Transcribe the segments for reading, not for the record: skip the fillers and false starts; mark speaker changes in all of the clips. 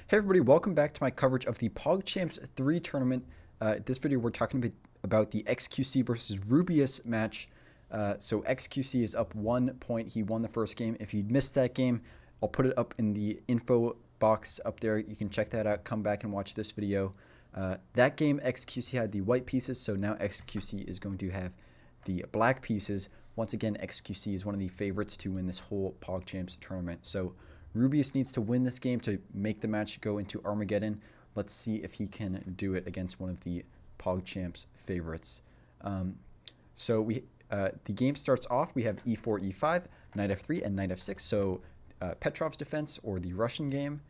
Speaker 1: Hey everybody, welcome back to my coverage of the PogChamps 3 tournament. This video we're talking about the xQc versus Rubius match. So xQc is up 1 point. He won the first game. If you missed that game, I'll put it up in the info box up there. You can check that out. Come back and watch this video. That game, xQc had the white pieces, so now xQc is going to have the black pieces. Once again, xQc is one of the favorites to win this whole PogChamps tournament. So Rubius needs to win this game to make the match go into Armageddon. Let's see if he can do it against one of the PogChamps favorites. The game starts off. We have e4, e5, knight f3, and knight f6. So Petrov's defense, or the Russian game.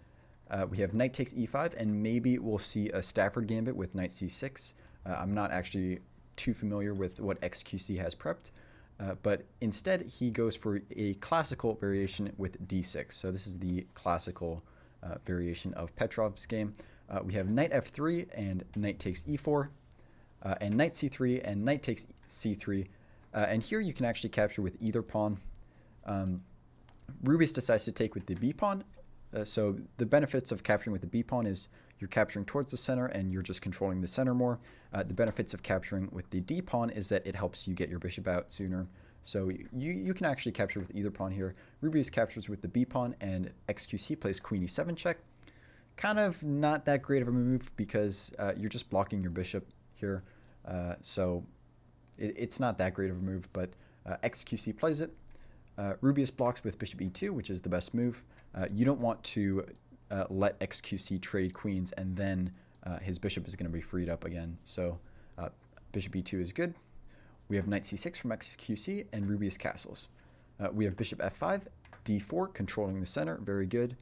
Speaker 1: We have knight takes e5, and maybe we'll see a Stafford gambit with knight c6. I'm not actually too familiar with what xQc has prepped. But instead, he goes for a classical variation with d6. So this is the classical variation of Petrov's game. We have knight f3 and knight takes e4, and knight c3 and knight takes c3. And here you can actually capture with either pawn. Rubius decides to take with the b pawn. So the benefits of capturing with the b pawn is you're capturing towards the center and you're just controlling the center more. The benefits of capturing with the d pawn is that it helps you get your bishop out sooner. So you can actually capture with either pawn here. Rubius captures with the b pawn, and xQc plays queen e7 check. Kind of not that great of a move because you're just blocking your bishop here. So it's not that great of a move, but xQc plays it. Rubius blocks with bishop e2, which is the best move. You don't want to let xQc trade queens, and then his bishop is going to be freed up again. So bishop e2 is good. We have knight c6 from xQc, and Rubius castles. We have bishop f5, d4, controlling the center, very good,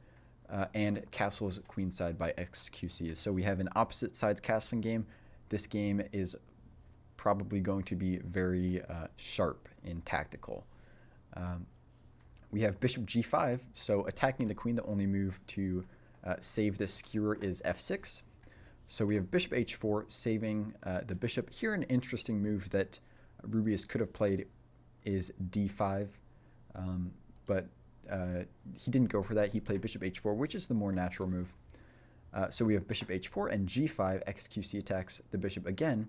Speaker 1: and castles queenside by xQc. So we have an opposite sides castling game. This game is probably going to be very sharp and tactical. We have bishop g5, so attacking the queen. The only move to save this skewer is f6. So we have bishop h4, saving the bishop. Here an interesting move that Rubius could have played is d5, but he didn't go for that. He played bishop h4, which is the more natural move. So we have bishop h4 and g5. xQc attacks the bishop again.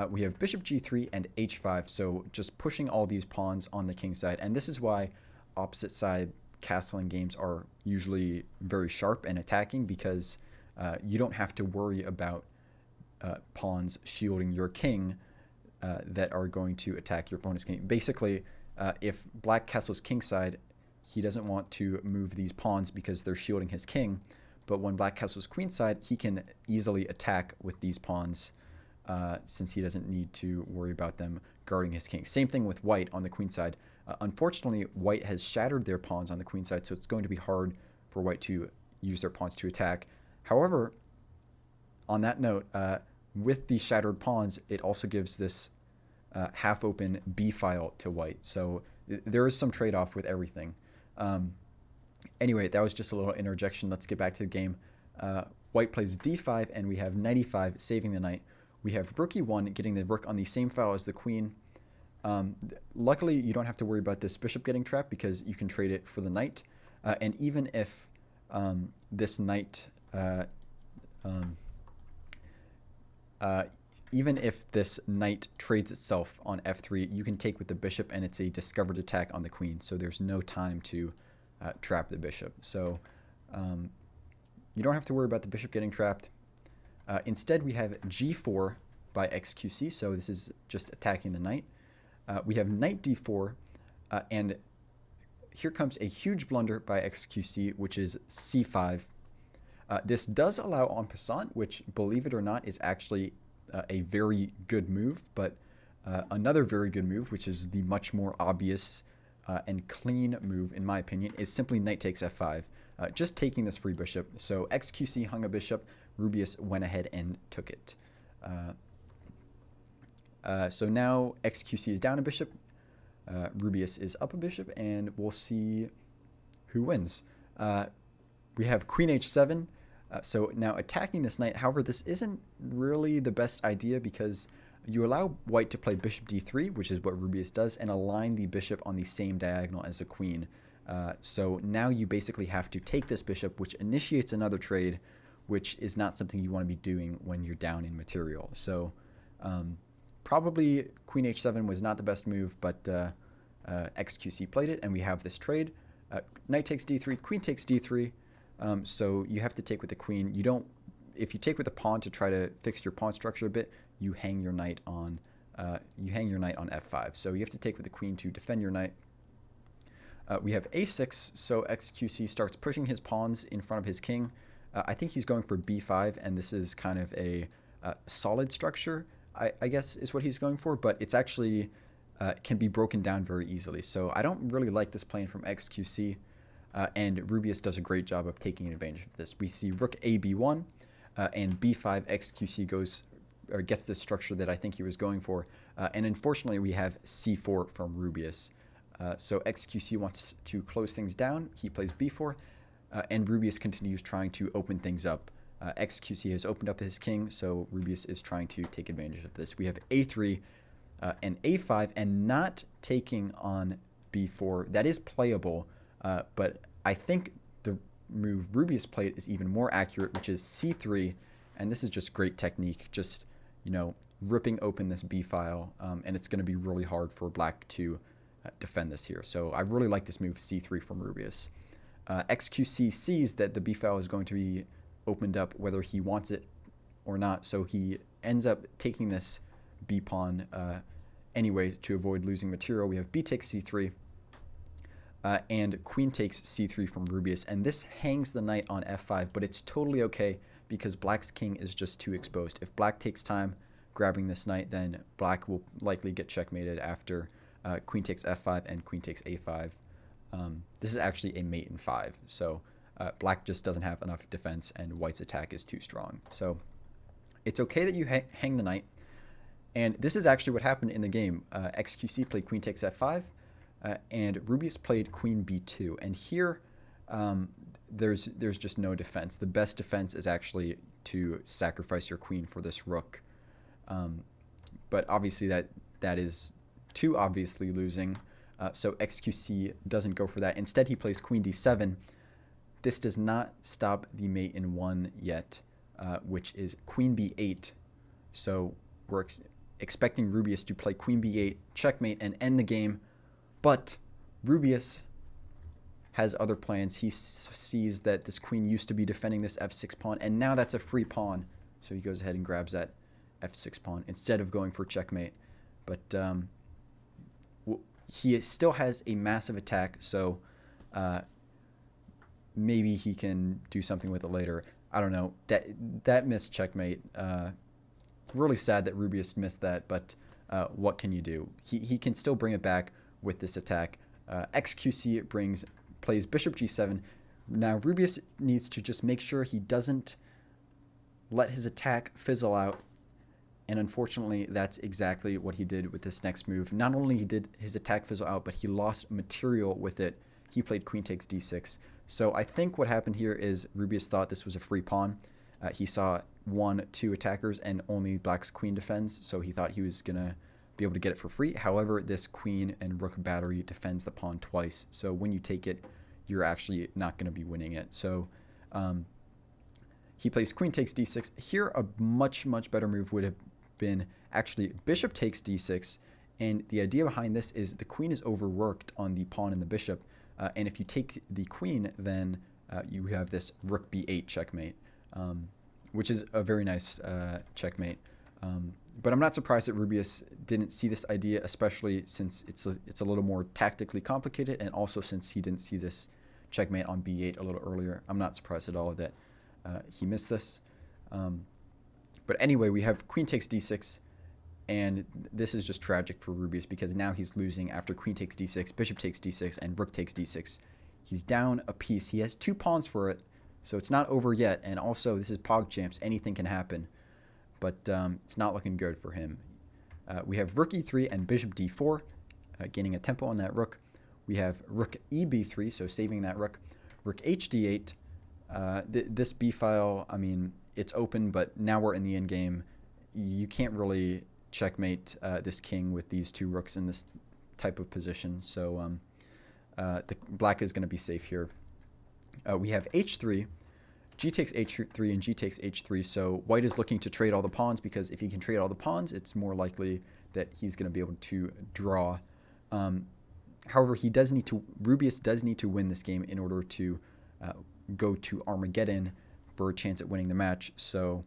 Speaker 1: We have bishop g3 and h5, so just pushing all these pawns on the king side. And this is why opposite side castling games are usually very sharp and attacking, because you don't have to worry about pawns shielding your king that are going to attack your opponent's king. Basically, if black castles kingside, he doesn't want to move these pawns because they're shielding his king. But when black castles queenside, he can easily attack with these pawns since he doesn't need to worry about them guarding his king. Same thing with white on the queenside. Unfortunately, white has shattered their pawns on the queenside, so it's going to be hard for white to use their pawns to attack. However, on that note, with the shattered pawns, it also gives this half-open b file to white. So there is some trade-off with everything. Anyway, that was just a little interjection. Let's get back to the game. White plays d5, and we have knight e5, saving the knight. We have rook e1, getting the rook on the same file as the queen. Luckily, you don't have to worry about this bishop getting trapped because you can trade it for the knight. And even if this knight... even if this knight trades itself on f3, you can take with the bishop, and it's a discovered attack on the queen, so there's no time to trap the bishop. So you don't have to worry about the bishop getting trapped. Instead, we have g4 by xQc, so this is just attacking the knight. We have knight d4, and here comes a huge blunder by xQc, which is c5. This does allow en passant, which, believe it or not, is actually a very good move, but another very good move, which is the much more obvious and clean move, in my opinion, is simply knight takes f5, just taking this free bishop. So xQc hung a bishop, Rubius went ahead and took it. So now xQc is down a bishop, Rubius is up a bishop, and we'll see who wins. We have queen h7. So now attacking this knight. However, this isn't really the best idea because you allow white to play bishop d3, which is what Rubius does, and align the bishop on the same diagonal as the queen. So now you basically have to take this bishop, which initiates another trade, which is not something you want to be doing when you're down in material. So probably queen h7 was not the best move, but xQc played it, and we have this trade. Knight takes d3, queen takes d3. So you have to take with the queen. You don't. If you take with the pawn to try to fix your pawn structure a bit, you hang your knight on f5. So you have to take with the queen to defend your knight. We have a6, so xQc starts pushing his pawns in front of his king. I think he's going for b5, and this is kind of a solid structure, I guess is what he's going for, but it's actually can be broken down very easily. So I don't really like this plan from xQc, and Rubius does a great job of taking advantage of this. We see rook a b1, and b5 xQc goes or gets this structure that I think he was going for, and unfortunately we have c4 from Rubius. So xQc wants to close things down. He plays b4, and Rubius continues trying to open things up. xQc has opened up his king, so Rubius is trying to take advantage of this. We have a3 and a5, and not taking on b4. That is playable, but I think the move Rubius played is even more accurate, which is c3, and this is just great technique, just, you know, ripping open this b file, and it's going to be really hard for black to defend this here. So I really like this move c3 from Rubius. xQc sees that the b file is going to be opened up whether he wants it or not, so he ends up taking this b pawn anyway to avoid losing material. We have b takes c3, and queen takes c3 from Rubius, and this hangs the knight on f5, but it's totally okay because black's king is just too exposed. If black takes time grabbing this knight, then black will likely get checkmated after queen takes f5 and queen takes a5. This is actually a mate in 5, so black just doesn't have enough defense, and white's attack is too strong. So it's okay that you hang the knight, and this is actually what happened in the game. xQc played queen takes f5, and Rubius played queen b2, and here there's just no defense. The best defense is actually to sacrifice your queen for this rook, but obviously that is too obviously losing, so xQc doesn't go for that. Instead, he plays queen d7. This does not stop the mate in 1 yet, which is queen b8. So we're expecting Rubius to play queen b8, checkmate, and end the game, but Rubius has other plans. He sees that this queen used to be defending this f6 pawn, and now that's a free pawn, so he goes ahead and grabs that f6 pawn instead of going for checkmate. But he still has a massive attack, so maybe he can do something with it later. I don't know. That missed checkmate. Really sad that Rubius missed that, but what can you do? He can still bring it back with this attack. xQc plays bishop g7. Now Rubius needs to just make sure he doesn't let his attack fizzle out, and unfortunately that's exactly what he did with this next move. Not only did his attack fizzle out, but he lost material with it. He played queen takes d6. So I think what happened here is Rubius thought this was a free pawn. He saw 1-2 attackers and only black's queen defends, so he thought he was going to be able to get it for free. However, this queen and rook battery defends the pawn twice, so when you take it, you're actually not going to be winning it. So he plays queen takes d6. Here, a much better move would have been actually bishop takes d6, and the idea behind this is the queen is overworked on the pawn and the bishop, and if you take the queen, then you have this rook b8 checkmate, which is a very nice checkmate. But I'm not surprised that Rubius didn't see this idea, especially since it's a little more tactically complicated, and also since he didn't see this checkmate on b8 a little earlier. I'm not surprised at all that he missed this. But anyway, we have queen takes d6, and this is just tragic for Rubius because now he's losing after queen takes d6, bishop takes d6, and rook takes d6. He's down a piece. He has 2 pawns for it, so it's not over yet. And also, this is PogChamps. Anything can happen, but it's not looking good for him. We have rook e3 and bishop d4, gaining a tempo on that rook. We have rook eb3, so saving that rook. Rook hd8. This b file, I mean, it's open, but now we're in the end game. You can't really checkmate this king with these 2 rooks in this type of position. So the black is going to be safe here. We have h3, g takes h3, and g takes h3. So white is looking to trade all the pawns, because if he can trade all the pawns, it's more likely that he's going to be able to draw. However, Rubius does need to win this game in order to go to Armageddon for a chance at winning the match. So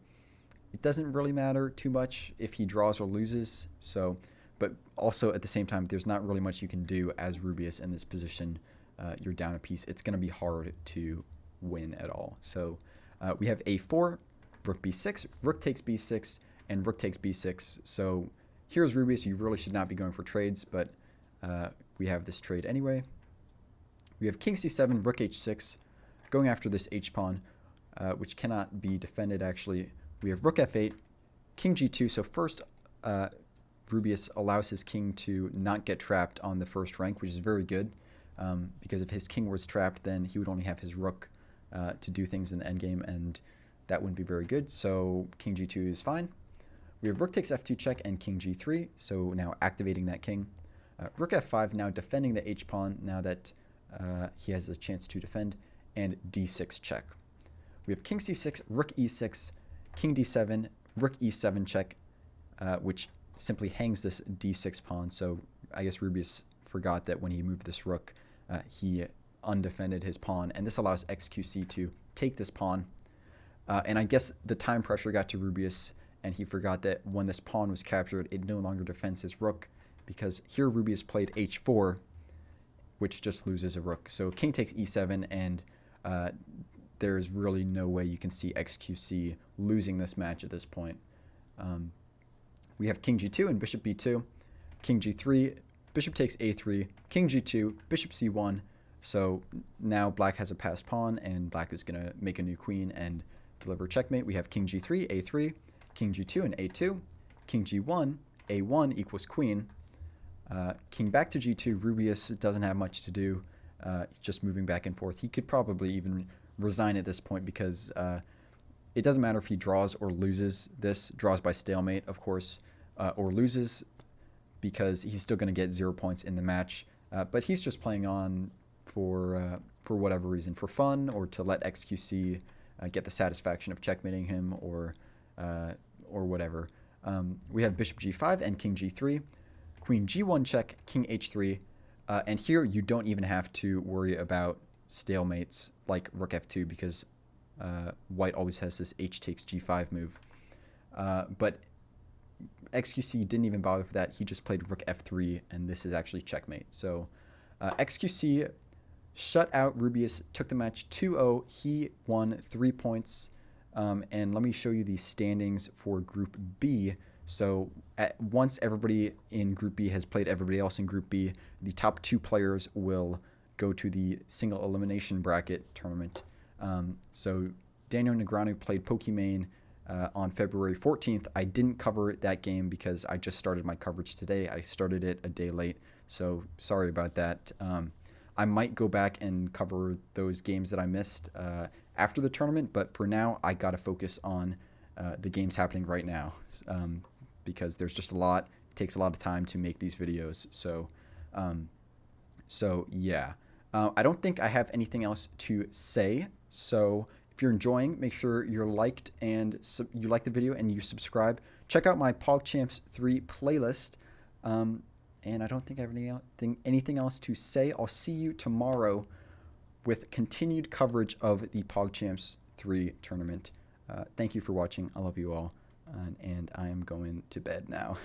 Speaker 1: it doesn't really matter too much if he draws or loses. So, but also at the same time, there's not really much you can do as Rubius in this position. You're down a piece. It's going to be hard to win at all. So we have a4, rook b6, rook takes b6, and rook takes b6. So here's Rubius. You really should not be going for trades, but we have this trade anyway. We have king c7, rook h6, going after this h-pawn, which cannot be defended, actually. We have rook f8, king g2. So first, Rubius allows his king to not get trapped on the first rank, which is very good, because if his king was trapped, then he would only have his rook to do things in the endgame, and that wouldn't be very good. So king g2 is fine. We have rook takes f2 check and king g3, so now activating that king. Rook f5, now defending the h-pawn, now that he has a chance to defend, and d6 check. We have king c6, rook e6, king d7, rook e7 check, which simply hangs this d6 pawn. So I guess Rubius forgot that when he moved this rook, he undefended his pawn, and this allows xQc to take this pawn. And I guess the time pressure got to Rubius, and he forgot that when this pawn was captured, it no longer defends his rook, because here Rubius played h4, which just loses a rook. So king takes e7, and there's really no way you can see xQc losing this match at this point. We have king g2 and bishop b2, king g3, bishop takes a3, king g2, bishop c1. So now black has a passed pawn, and black is going to make a new queen and deliver checkmate. We have king g3, a3, king g2 and a2, king g1, a1 equals queen. King back to g2. Rubius doesn't have much to do. Just moving back and forth. He could probably even resign at this point, because it doesn't matter if he draws or loses this. Draws by stalemate, of course, or loses, because he's still going to get 0 points in the match. But he's just playing on for whatever reason, for fun, or to let xQc get the satisfaction of checkmating him, or whatever. We have bishop g5 and king g3, queen g1 check, king h3, and here you don't even have to worry about stalemates like rook f2, because white always has this h takes g5 move. But xQc didn't even bother with that. He just played rook f3, and this is actually checkmate. So xQc shut out Rubius, took the match 2-0. He won 3 points. And let me show you the standings for Group B. So once everybody in Group B has played everybody else in Group B, the top 2 players will go to the single elimination bracket tournament. So Daniel Negreanu played PogChamps on February 14th. I didn't cover that game because I just started my coverage today. I started it a day late, so sorry about that. I might go back and cover those games that I missed after the tournament, but for now, I got to focus on the games happening right now, because there's just a lot. It takes a lot of time to make these videos, so yeah. I don't think I have anything else to say, so if you're enjoying, make sure you're liked and you like the video and you subscribe. Check out my PogChamps 3 playlist. And I don't think I have anything else to say. I'll see you tomorrow with continued coverage of the PogChamps 3 tournament. Thank you for watching. I love you all. And I am going to bed now.